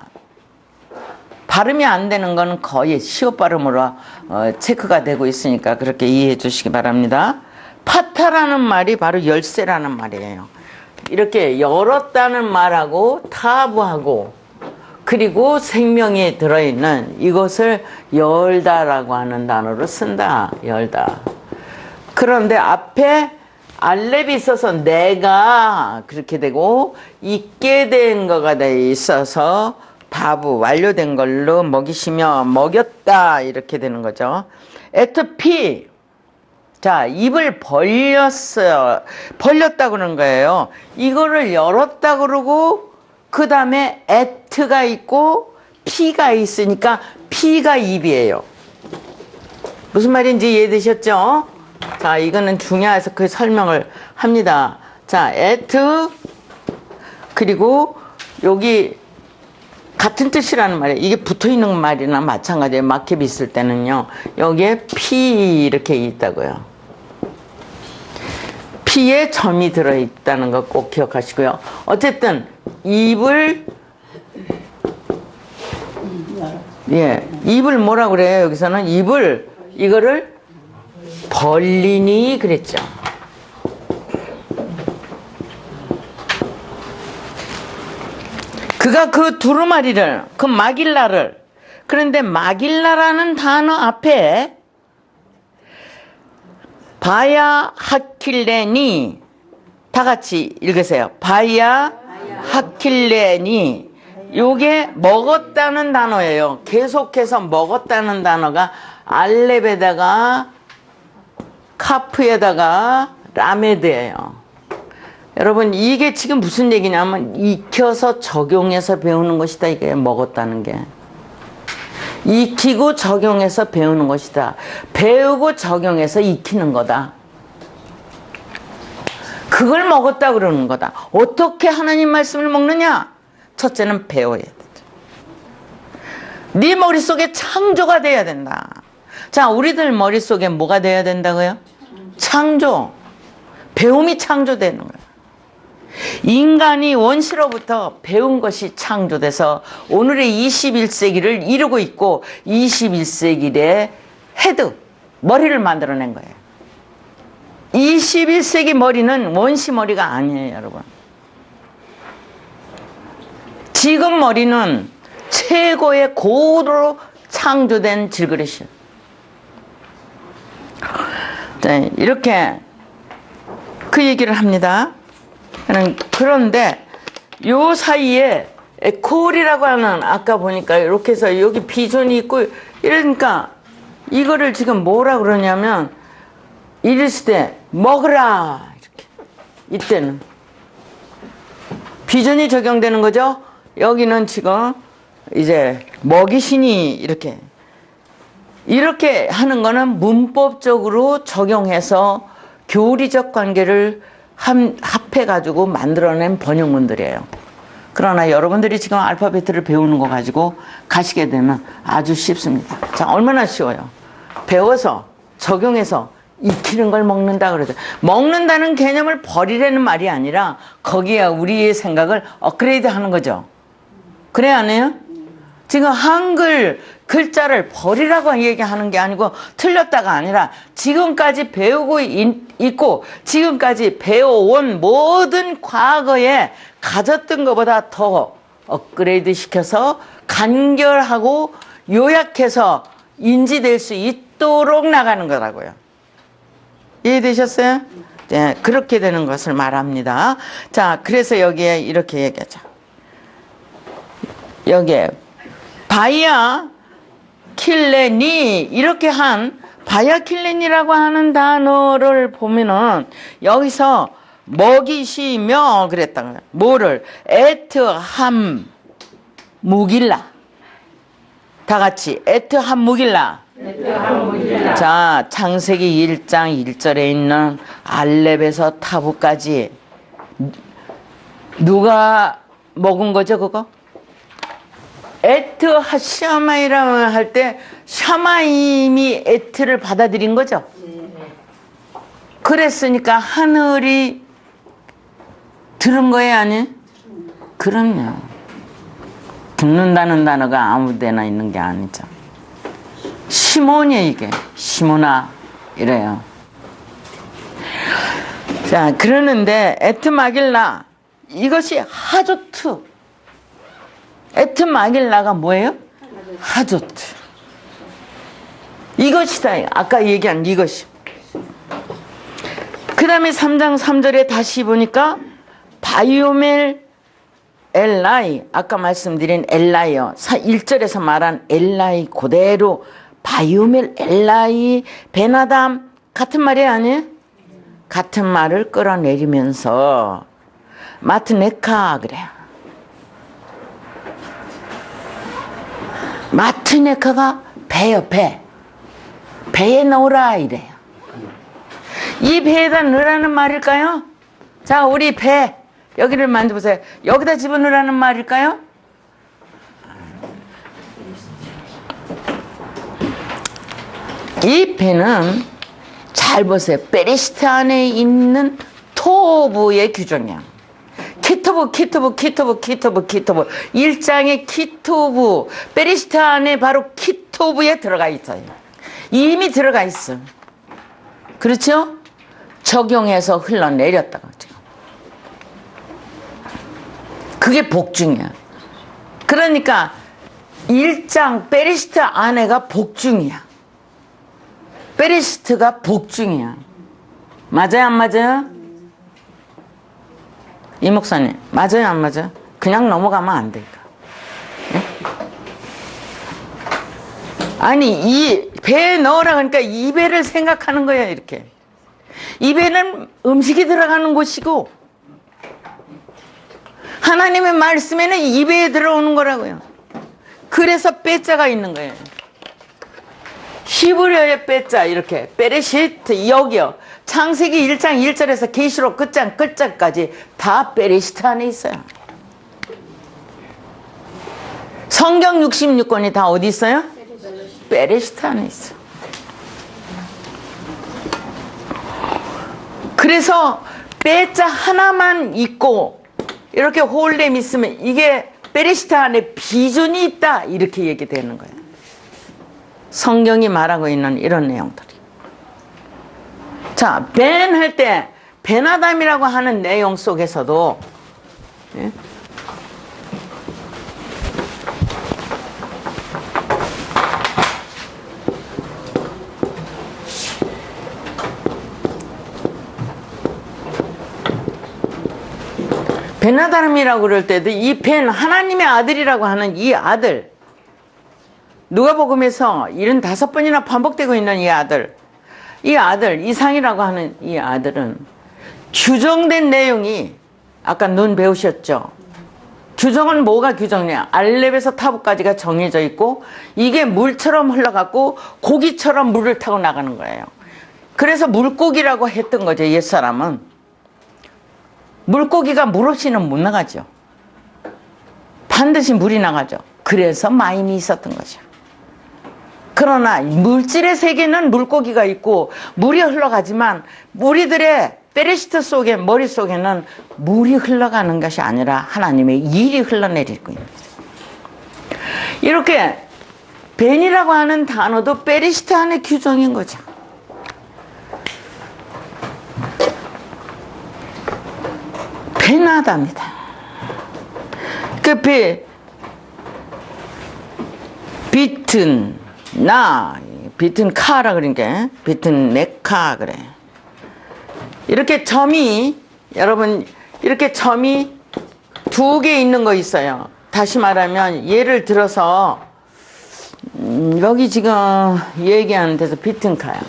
발음이 안 되는 건 거의 시옷 발음으로 체크가 되고 있으니까 그렇게 이해해 주시기 바랍니다. 파타라는 말이 바로 열쇠라는 말이에요. 이렇게 열었다는 말하고 타부하고 그리고 생명이 들어있는 이것을 열다라고 하는 단어로 쓴다. 열다. 그런데 앞에 알렙이 있어서 내가 그렇게 되고 있게 된 거가 돼 있어서 바부 완료된 걸로 먹이시며 먹였다 이렇게 되는 거죠. 에트피 자 입을 벌렸어요. 벌렸다 그러는 거예요. 이거를 열었다 그러고 그 다음에 에트가 있고 피가 있으니까 피가 입이에요. 무슨 말인지 이해되셨죠? 자, 이거는 중요해서 그 설명을 합니다. 자, 에트 그리고 여기 같은 뜻이라는 말이에요. 이게 붙어있는 말이나 마찬가지예요. 마켓이 있을 때는요. 여기에 피 이렇게 있다고요. 피에 점이 들어있다는 거 꼭 기억하시고요. 어쨌든 입을 입을 뭐라 그래요? 여기서는 입을 이거를 벌리니 그랬죠. 그가 그 두루마리를 그 마길라를 그런데 마길라라는 단어 앞에 바야 하킬레니 다 같이 읽으세요. 바야 하킬레니 요게 먹었다는 단어예요. 계속해서 먹었다는 단어가 알렙에다가 카프에다가 라메드예요. 여러분 이게 지금 무슨 얘기냐면 익혀서 적용해서 배우는 것이다. 이게 먹었다는 게 익히고 적용해서 배우는 것이다. 배우고 적용해서 익히는 거다. 그걸 먹었다 그러는 거다. 어떻게 하나님 말씀을 먹느냐? 첫째는 배워야 돼. 네 머릿속에 창조가 돼야 된다. 자, 우리들 머릿속에 뭐가 돼야 된다고요? 창조. 배움이 창조되는 거예요. 인간이 원시로부터 배운 것이 창조돼서 오늘의 21세기를 이루고 있고 21세기의 헤드, 머리를 만들어낸 거예요. 21세기 머리는 원시 머리가 아니에요, 여러분. 지금 머리는 최고의 고도로 창조된 질그릇이에요. 네, 이렇게 그 얘기를 합니다. 그런데 요 사이에 콜이라고 하는 아까 보니까 이렇게 해서 여기 비전이 있고 이러니까 이거를 지금 뭐라 그러냐면 이랬을 때 먹으라 이렇게 이때는 비전이 적용되는 거죠. 여기는 지금 이제 먹이시니 이렇게 하는 거는 문법적으로 적용해서 교리적 관계를 합해가지고 만들어낸 번역문들이에요. 그러나 여러분들이 지금 알파벳을 배우는 거 가지고 가시게 되면 아주 쉽습니다. 자, 얼마나 쉬워요. 배워서 적용해서 익히는 걸 먹는다 그러죠. 먹는다는 개념을 버리라는 말이 아니라 거기에 우리의 생각을 업그레이드 하는 거죠. 그래 안 해요? 지금 한글 글자를 버리라고 얘기하는 게 아니고 틀렸다가 아니라 지금까지 배우고 있고 지금까지 배워온 모든 과거에 가졌던 것보다 더 업그레이드 시켜서 간결하고 요약해서 인지될 수 있도록 나가는 거라고요. 이해되셨어요? 네, 그렇게 되는 것을 말합니다. 자, 그래서 여기에 이렇게 얘기하죠. 여기에 바야 킬레니 이렇게 한 바야 킬레니라고 하는 단어를 보면은 여기서 먹이시며 그랬다고요. 뭐를? 에트 함 무길라. 다 같이 에트 함 무길라. 자, 창세기 1장 1절에 있는 알렙에서 타부까지 누가 먹은 거죠, 그거? 에트 하샤마이라고 할 때 샤마임이 에트를 받아들인 거죠. 그랬으니까 하늘이 들은 거예요, 아니? 그럼요. 듣는다는 단어가 아무 데나 있는 게 아니죠. 시몬이에요, 이게. 시몬아 이래요. 자, 그러는데 에트 마길라 이것이 하조트. 에트 마길라가 뭐예요? 하조트. 이것이다. 아까 얘기한 이것이. 그 다음에 3장 3절에 다시 보니까 바이오멜 엘라이, 아까 말씀드린 엘라이요. 1절에서 말한 엘라이 그대로 바이오멜 엘라이 베나담 같은 말이 아니에요? 같은 말을 끌어내리면서 마트네카 그래요. 마트네카가 배요, 배. 배에 넣으라 이래요. 이 배에다 넣으라는 말일까요? 자, 우리 배 여기를 만져보세요. 여기다 집어넣으라는 말일까요? 이 배는 잘 보세요. 베레시트 안에 있는 토부의 규정이야. 키토브 1장의 키토브, 베레시트 안에 바로 키토브에 들어가 있어요. 이미 들어가 있어. 그렇죠? 적용해서 흘러내렸다고 하죠. 그게 복중이야. 그러니까 1장 베레시트 안에가 복중이야. 베레시트가 복중이야. 맞아요, 안 맞아요? 이 목사님, 맞아요, 안 맞아요? 그냥 넘어가면 안 돼요. 네? 아니, 이 배에 넣으라 그러니까 이 배를 생각하는 거야, 이렇게. 이 배는 음식이 들어가는 곳이고, 하나님의 말씀에는 이 배에 들어오는 거라고요. 그래서 빼자가 있는 거예요. 히브리어의 빼자, 이렇게. 베레시트, 여기요. 창세기 1장 1절에서 계시록 끝장까지 다 베레시트 안에 있어요. 성경 66권이 다 어디 있어요? 베레시트 안에 있어요. 그래서 빼자 하나만 있고 이렇게 홀렘 있으면 이게 베레시트 안에 비전이 있다 이렇게 얘기되는 거예요. 성경이 말하고 있는 이런 내용들이. 자, 벤 할 때 베나담이라고 하는 내용 속에서도 예? 베나담이라고 그럴 때도 이 벤 하나님의 아들이라고 하는 이 아들, 누가복음에서 75번이나 반복되고 있는 이 아들, 이상이라고 하는 이 아들은 규정된 내용이 아까 눈 배우셨죠? 규정은 뭐가 규정이냐? 알렙에서 타부까지가 정해져 있고 이게 물처럼 흘러갔고 고기처럼 물을 타고 나가는 거예요. 그래서 물고기라고 했던 거죠. 옛사람은. 물고기가 물 없이는 못 나가죠. 반드시 물이 나가죠. 그래서 마임이 있었던 거죠. 그러나 물질의 세계는 물고기가 있고 물이 흘러가지만 우리들의 베레시트 속에 머릿속에는 물이 흘러가는 것이 아니라 하나님의 일이 흘러내리고 있는 거죠. 이렇게 벤이라고 하는 단어도 베레시트 안의 규정인 거죠. 베나다입니다. 그 비튼 카라 그러니까 비튼 네카 그래. 이렇게 점이 여러분 이렇게 점이 2개 있는 거 있어요. 다시 말하면 예를 들어서 여기 지금 얘기하는 데서 비튼 카야.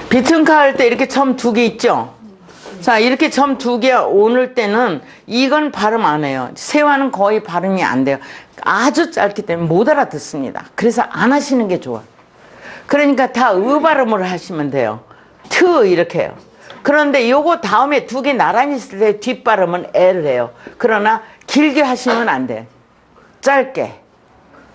비튼카 할 때 이렇게 점 2개 있죠? 자, 이렇게 점 2개 오늘 때는 이건 발음 안 해요. 세화는 거의 발음이 안 돼요. 아주 짧기 때문에 못 알아듣습니다. 그래서 안 하시는 게 좋아. 그러니까 다 발음으로 하시면 돼요. 트 이렇게 해요. 그런데 요거 다음에 2개 나란히 있을 때 뒷발음은 L을 해요. 그러나 길게 하시면 안 돼. 짧게.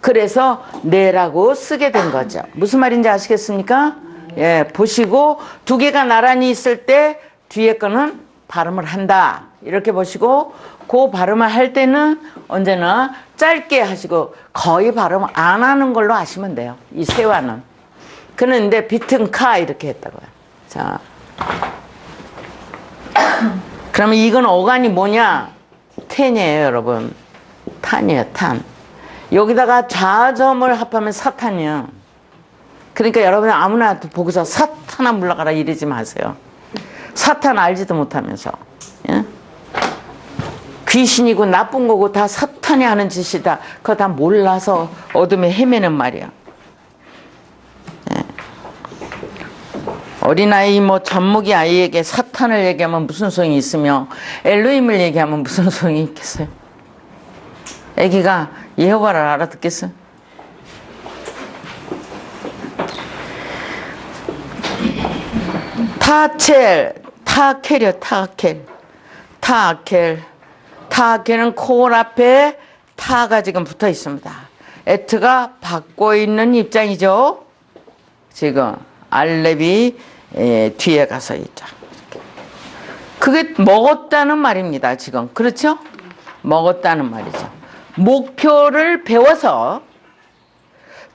그래서 네라고 쓰게 된 거죠. 무슨 말인지 아시겠습니까? 예, 보시고 2개가 나란히 있을 때 뒤에 거는 발음을 한다. 이렇게 보시고 그 발음을 할 때는 언제나 짧게 하시고 거의 발음 안 하는 걸로 하시면 돼요. 이 세화는. 그런데 비튼카 이렇게 했다고요. 자, 그러면 이건 어간이 뭐냐? 텐이에요, 여러분. 탄이에요, 탄. 여기다가 좌점을 합하면 사탄이에요. 그러니까 여러분 아무나 보고서 사탄아 물러가라 이러지 마세요. 사탄 알지도 못하면서. 예? 귀신이고 나쁜 거고 다 사탄이 하는 짓이다. 그거 다 몰라서 어둠에 헤매는 말이야. 예. 어린아이 뭐 젖먹이 아이에게 사탄을 얘기하면 무슨 소용이 있으며 엘로힘을 얘기하면 무슨 소용이 있겠어요? 애기가 예호바를 알아듣겠어요? 타켈은 콜 앞에 타가 지금 붙어 있습니다. 에트가 받고 있는 입장이죠. 지금 알렙이 뒤에 가서 있죠. 그게 먹었다는 말입니다. 지금 그렇죠? 먹었다는 말이죠. 목표를 배워서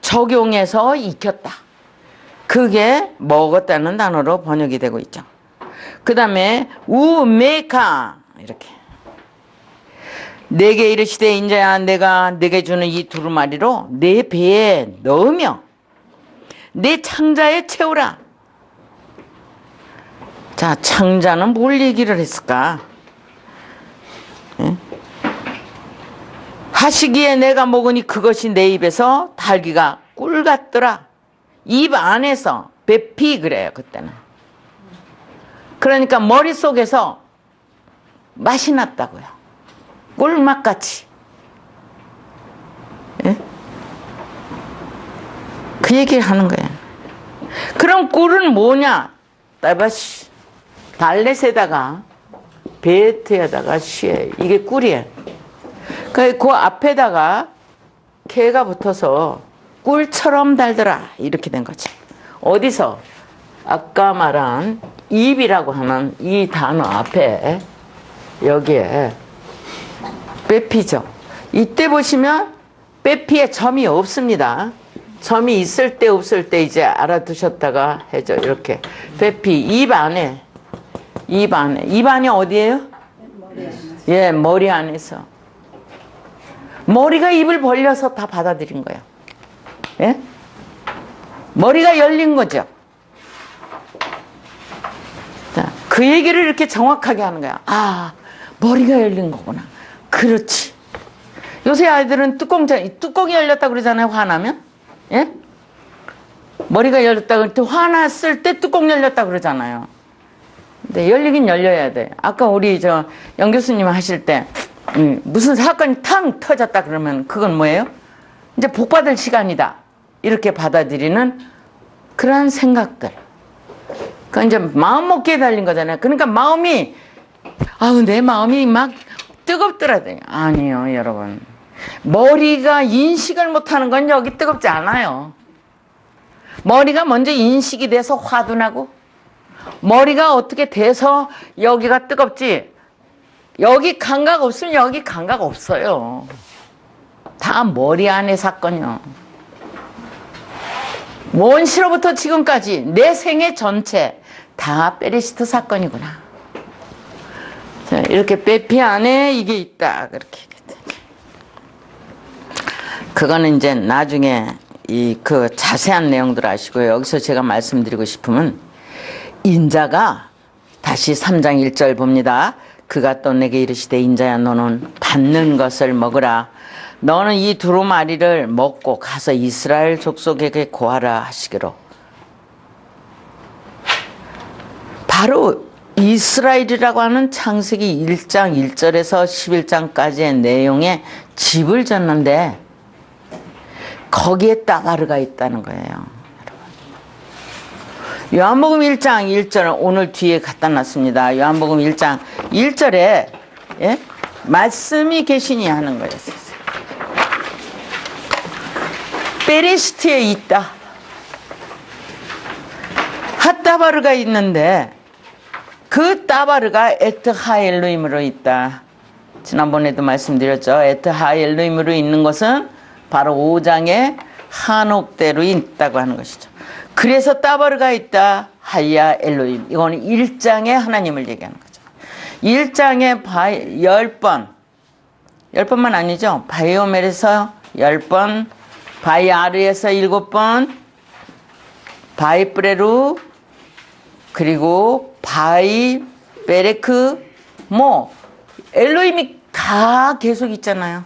적용해서 익혔다. 그게 먹었다는 단어로 번역이 되고 있죠. 그 다음에 우메카 이렇게 내게 이르시되 인자야 내가 내게 주는 이 두루마리로 내 배에 넣으며 내 창자에 채우라. 자, 창자는 뭘 얘기를 했을까? 예? 하시기에 내가 먹으니 그것이 내 입에서 달기가 꿀 같더라. 입 안에서 배피 그래요 그때는. 그러니까 머릿속에서 맛이 났다고요. 꿀맛같이. 예? 그 얘기를 하는 거예요. 그럼 꿀은 뭐냐? 따바시 달렛에다가 베트에다가 시에 이게 꿀이에요. 그 앞에다가 개가 붙어서 꿀처럼 달더라 이렇게 된 거지. 어디서? 아까 말한 입이라고 하는 이 단어 앞에 여기에 빼피죠. 이때 보시면 빼피에 점이 없습니다. 점이 있을 때 없을 때 이제 알아두셨다가 해죠. 이렇게 빼피 입 안에 입 안에 어디예요? 예, 머리 안에서. 머리가 입을 벌려서 다 받아들인 거예요. 예? 머리가 열린 거죠. 자, 그 얘기를 이렇게 정확하게 하는 거야. 아, 머리가 열린 거구나. 그렇지. 요새 아이들은 뚜껑이 열렸다 그러잖아요. 화나면. 예? 머리가 열렸다 그럴 때 화났을 때 뚜껑 열렸다 그러잖아요. 근데 열리긴 열려야 돼. 아까 우리 영 교수님 하실 때 무슨 사건이 탕 터졌다 그러면 그건 뭐예요? 이제 복 받을 시간이다. 이렇게 받아들이는 그러한 생각들. 그러니까 이제 마음 먹기에 달린 거잖아요. 그러니까 마음이 내 마음이 막 뜨겁더라. 아니요, 여러분. 머리가 인식을 못하는 건 여기 뜨겁지 않아요. 머리가 먼저 인식이 돼서 화도 나고 머리가 어떻게 돼서 여기가 뜨겁지. 여기 감각 없으면 여기 감각 없어요. 다 머리 안의 사건이요. 원시로부터 지금까지 내 생애 전체 다 페리시트 사건이구나. 자, 이렇게 빼피 안에 이게 있다. 그렇게. 그거는 이제 나중에 그 자세한 내용들 아시고요. 여기서 제가 말씀드리고 싶으면 인자가 다시 3장 1절 봅니다. 그가 또 내게 이르시되 인자야 너는 받는 것을 먹으라. 너는 이 두루마리를 먹고 가서 이스라엘 족속에게 고하라 하시기로. 바로 이스라엘이라고 하는 창세기 1장 1절에서 11장까지의 내용에 집을 졌는데 거기에 따바르가 있다는 거예요. 요한복음 1장 1절은 오늘 뒤에 갖다 놨습니다. 요한복음 1장 1절에 예? 말씀이 계시니 하는 거예요. 페리시트에 있다. 핫따바르가 있는데 그 따바르가 에트하엘루임으로 있다. 지난번에도 말씀드렸죠. 에트하엘루임으로 있는 것은 바로 5장의 한옥대로 있다고 하는 것이죠. 그래서 따바르가 있다. 하야 엘로임. 이거는 1장에 하나님을 얘기하는 거죠. 1장에 10번만 아니죠. 바이오멜에서 10번, 바이아르에서 7번, 바이브레루, 그리고 바이베레크, 뭐 엘로힘이 다 계속 있잖아요.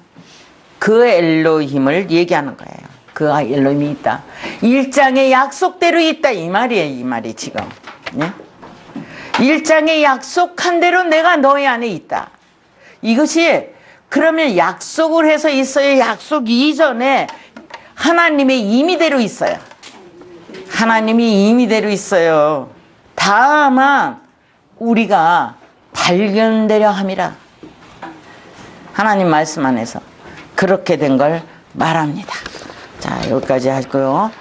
그 엘로힘을 얘기하는 거예요. 그 엘로힘이 있다. 1장의 약속대로 있다 이 말이에요. 이 말이 지금. 네? 1장의 약속한 대로 내가 너희 안에 있다. 이것이 그러면 약속을 해서 있어요? 약속 이전에 하나님의 임의대로 있어요. 하나님이 임의대로 있어요. 다만 우리가 발견되려 함이라. 하나님 말씀 안에서 그렇게 된 걸 말합니다. 자, 여기까지 하고요.